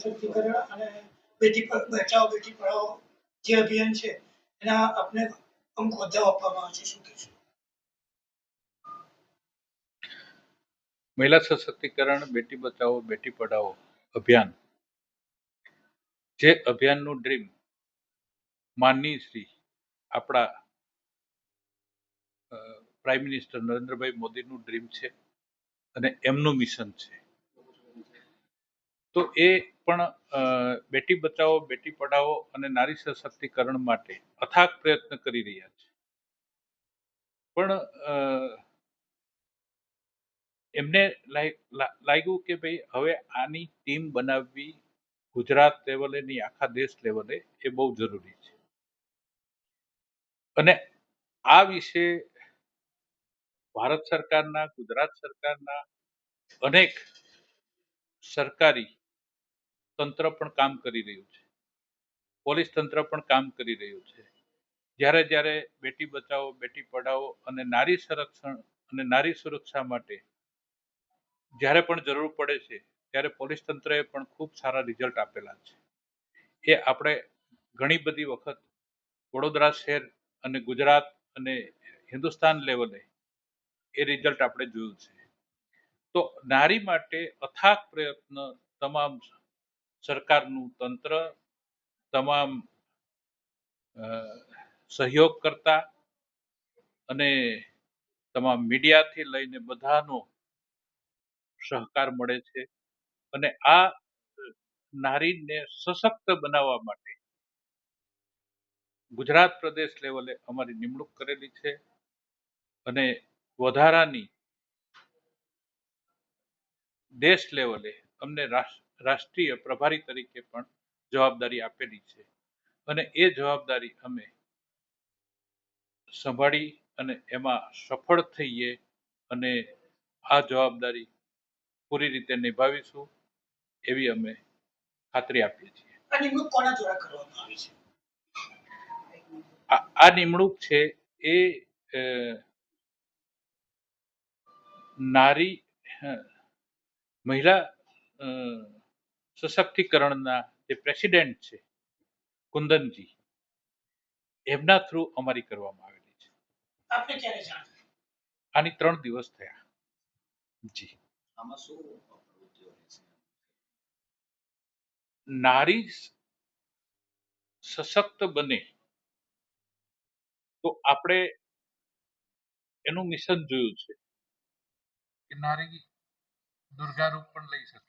સશક્તિકરણ અને બચાવો બેટી પઢાઓ જે અભિયાન છે એના આપને અમુક હોદ્દાઓ આપવામાં આવે છે, શું કહેશો? મહિલા સશક્તિકરણ બેટી બચાવો બેટી પઢાઓ અભિયાન, જે અભિયાનનું ડ્રીમ માનનીય શ્રી આપણા પ્રાઇમ મિનિસ્ટર નરેન્દ્રભાઈ મોદીનું ડ્રીમ છે અને એમનું મિશન છે. તો એ પણ બેટી બચાવો બેટી પઢાઓ અને નારી સશક્તિકરણ માટે અથાગ પ્રયત્ન કરી રહ્યા છે. પણ એમને લાગ્યું કે ભાઈ હવે આની ટીમ બનાવવી ગુજરાત લેવલે ની આખા દેશ લેવલે એ બહુ જરૂરી છે. અને આ વિશે ભારત સરકારના, ગુજરાત સરકારના અનેક સરકારી તંત્ર પણ કામ કરી રહ્યું છે, પોલીસ તંત્ર પણ કામ કરી રહ્યું છે. જ્યારે જ્યારે બેટી બચાવો બેટી પઢાઓ અને નારી સંરક્ષણ અને નારી સુરક્ષા માટે જ્યારે પણ જરૂર પડે છે ત્યારે પોલીસ તંત્રએ પણ ખૂબ સારા રિઝલ્ટ આપેલા છે. એ આપણે ઘણી બધી વખત વડોદરા શહેર અને ગુજરાત અને હિન્દુસ્તાન લેવલે એ રિઝલ્ટ આપણે જોયું છે. તો નારી માટે અથાગ પ્રયત્ન તમામ સરકારનું તંત્ર, તમામ સહયોગ કરતા અને તમામ મીડિયાથી લઈને બધાનો સહકાર મળે છે. અને આ નારીને સશક્ત બનાવવા માટે ગુજરાત પ્રદેશ લેવલે અમારી નિમણૂક કરેલી છે અને વધારાની દેશ લેવલે અમને રાષ્ટ્રીય પ્રભારી તરીકે પણ જવાબદારી આપેલી છે. અને એ જવાબદારી અમે સંભાળી અને એમાં સફળ થઈએ અને આ જવાબદારી પૂરી રીતે નિભાવીશું એવી અમે ખાતરી આપીએ છીએ. આ નિમણૂક કોના દ્વારા કરવામાં આવી છે? આ નિમણૂક છે એ નારી મહિલા સશક્તિકરણના જે પ્રેસિડેન્ટ છે કુંદનજી, એમના થ્રુ અમારી કરવામાં આવેલી છે. આપને ક્યારે જાણ થઈ? આની 3 દિવસ થયા. જી. આમાં શું પ્રવૃત્તિઓ છે? નારી સશક્ત બને તો આપણે એનું મિશન જોયું છે કે નારી દુર્ગા રૂપ પણ લઈ શકે.